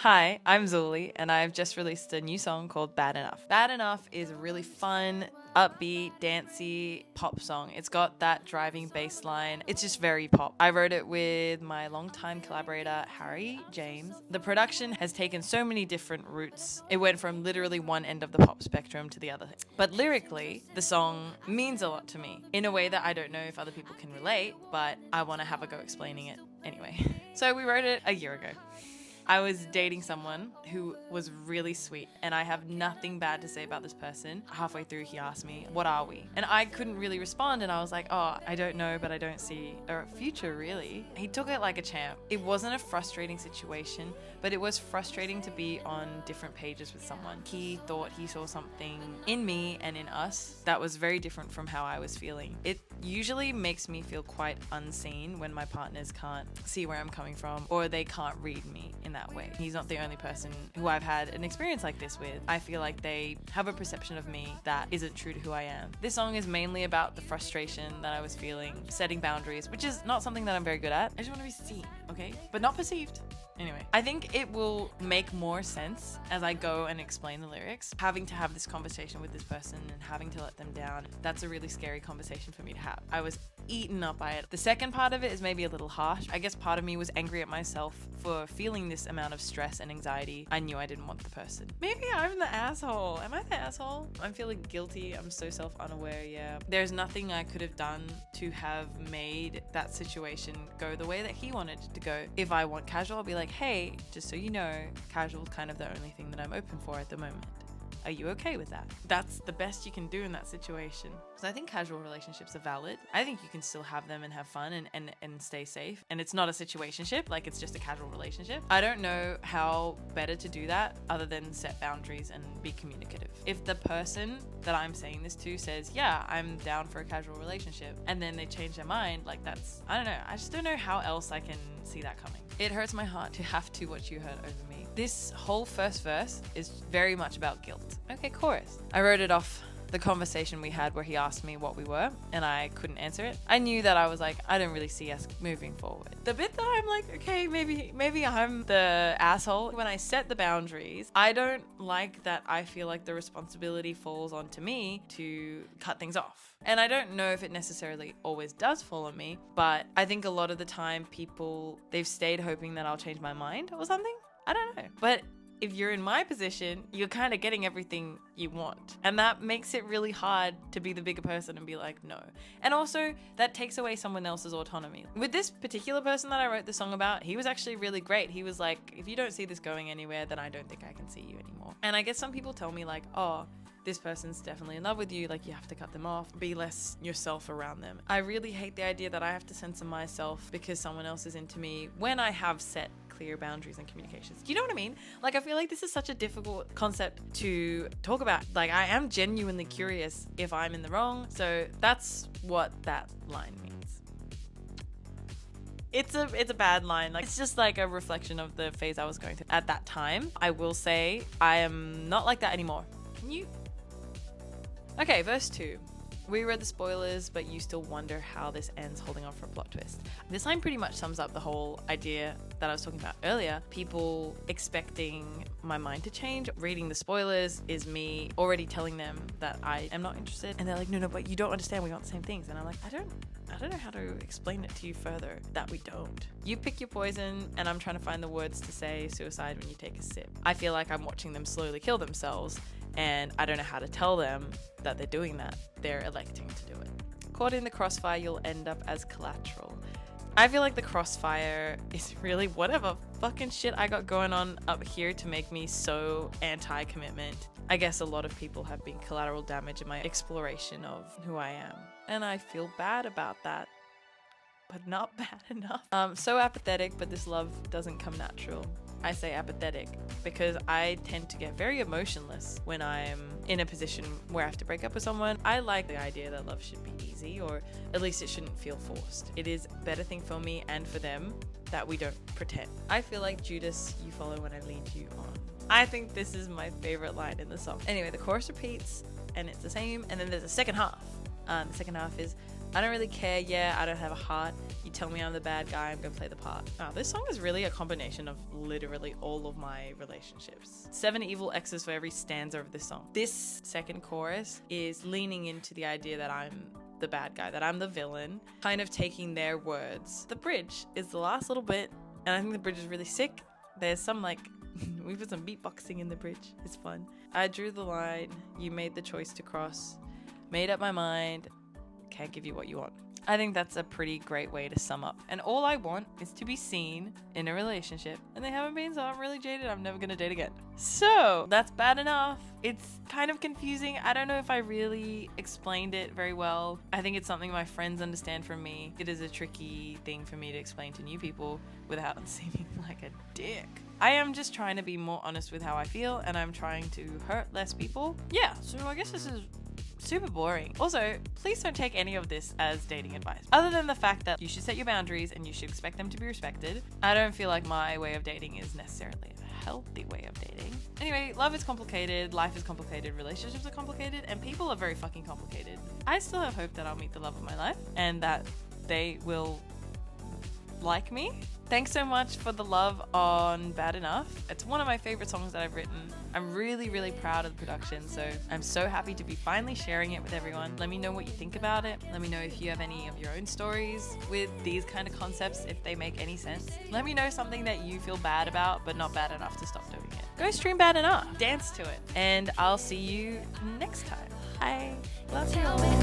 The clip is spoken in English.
Hi, I'm Zhuli, and I've just released a new song called Bad Enough. Bad Enough is a really fun, upbeat, dancey pop song. It's got that driving bass line. It's just very pop. I wrote it with my longtime collaborator, Harry James. The production has taken so many different routes. It went from literally one end of the pop spectrum to the other. But lyrically, the song means a lot to me in a way that I don't know if other people can relate, but I want to have a go explaining it anyway. So we wrote it a year ago. I was dating someone who was really sweet, and I have nothing bad to say about this person. Halfway through, he asked me, "What are we?" And I couldn't really respond, and I was like, "Oh, I don't know, but I don't see a future really." He took it like a champ. It wasn't a frustrating situation, but it was frustrating to be on different pages with someone. He thought he saw something in me and in us that was very different from how I was feeling. It usually makes me feel quite unseen when my partners can't see where I'm coming from, or they can't read me in that way. He's not the only person who I've had an experience like this with. I feel like they have a perception of me that isn't true to who I am. This song is mainly about the frustration that I was feeling, setting boundaries, which is not something that I'm very good at. I just want to be seen, okay? But not perceived. Anyway, I think it will make more sense as I go and explain the lyrics. Having to have this conversation with this person and having to let them down, that's a really scary conversation for me to have. I was eaten up by it. The second part of it is maybe a little harsh. I guess part of me was angry at myself for feeling this amount of stress and anxiety. I knew I didn't want the person. Maybe I'm the asshole. Am I the asshole? I'm feeling guilty. I'm so self-unaware, yeah. There's nothing I could have done to have made that situation go the way that he wanted it to go. If I want casual, I'll be like, "Hey, just so you know, casual is kind of the only thing that I'm open for at the moment. Are you okay with that?" That's the best you can do in that situation. Because I think casual relationships are valid. I think you can still have them and have fun and stay safe. And it's not a situationship, like it's just a casual relationship. I don't know how better to do that other than set boundaries and be communicative. If the person that I'm saying this to says, "Yeah, I'm down for a casual relationship," and then they change their mind, like that's, I don't know. I just don't know how else I can see that coming. It hurts my heart to have to watch you hurt over me. This whole first verse is very much about guilt. Okay, chorus. I wrote it off the conversation we had where he asked me what we were and I couldn't answer it. I knew that I was like, I don't really see us moving forward. The bit that I'm like, okay, maybe I'm the asshole. When I set the boundaries, I don't like that I feel like the responsibility falls onto me to cut things off. And I don't know if it necessarily always does fall on me, but I think a lot of the time they've stayed hoping that I'll change my mind or something. I don't know. But if you're in my position, you're kind of getting everything you want. And that makes it really hard to be the bigger person and be like, no. And also, that takes away someone else's autonomy. With this particular person that I wrote the song about, he was actually really great. He was like, if you don't see this going anywhere, then I don't think I can see you anymore. And I guess some people tell me like, oh, this person's definitely in love with you, like you have to cut them off, be less yourself around them. I really hate the idea that I have to censor myself because someone else is into me when I have set clear boundaries and communications. Do you know what I mean? Like, I feel like this is such a difficult concept to talk about. Like, I am genuinely curious if I'm in the wrong. So that's what that line means. It's a bad line. Like, it's just like a reflection of the phase I was going through at that time. I will say I am not like that anymore. Can you? Okay, verse 2. We read the spoilers, but you still wonder how this ends, holding on for a plot twist. This line pretty much sums up the whole idea that I was talking about earlier. People expecting my mind to change. Reading the spoilers is me already telling them that I am not interested. And they're like, no, but you don't understand. We want the same things. And I'm like, I don't know how to explain it to you further that we don't. You pick your poison, and I'm trying to find the words to say suicide when you take a sip. I feel like I'm watching them slowly kill themselves, and I don't know how to tell them that they're doing that. They're electing to do it. Caught in the crossfire, you'll end up as collateral. I feel like the crossfire is really whatever fucking shit I got going on up here to make me so anti-commitment. I guess a lot of people have been collateral damage in my exploration of who I am. And I feel bad about that, but not bad enough. So apathetic, but this love doesn't come natural. I say apathetic because I tend to get very emotionless when I'm in a position where I have to break up with someone. I like the idea that love should be easy, or at least it shouldn't feel forced. It is a better thing for me and for them that we don't pretend. I feel like Judas, you follow when I lead you on. I think this is my favorite line in the song. Anyway, the chorus repeats and it's the same, and then there's a second half. The second half is, I don't really care. Yeah, I don't have a heart. You tell me I'm the bad guy, I'm gonna play the part. Oh, this song is really a combination of literally all of my relationships. 7 evil exes for every stanza of this song. This second chorus is leaning into the idea that I'm the bad guy, that I'm the villain, kind of taking their words. The bridge is the last little bit, and I think the bridge is really sick. There's some like, we put some beatboxing in the bridge. It's fun. I drew the line, you made the choice to cross, made up my mind, can't give you what you want. I think that's a pretty great way to sum up. And all I want is to be seen in a relationship. And they haven't been, so I'm really jaded. I'm never gonna date again. So that's bad enough. It's kind of confusing. I don't know if I really explained it very well. I think it's something my friends understand from me. It is a tricky thing for me to explain to new people without seeming like a dick. I am just trying to be more honest with how I feel, and I'm trying to hurt less people. Yeah, so I guess this is super boring. Also, please don't take any of this as dating advice. Other than the fact that you should set your boundaries and you should expect them to be respected, I don't feel like my way of dating is necessarily a healthy way of dating. Anyway, love is complicated, life is complicated, relationships are complicated, and people are very fucking complicated. I still have hope that I'll meet the love of my life and that they will like me. Thanks so much for the love on Bad Enough. It's one of my favorite songs that I've written. I'm really, really proud of the production, so I'm so happy to be finally sharing it with everyone. Let me know what you think about it. Let me know if you have any of your own stories with these kind of concepts, if they make any sense. Let me know something that you feel bad about, but not bad enough to stop doing it. Go stream Bad Enough, dance to it, and I'll see you next time. Bye. Love you all.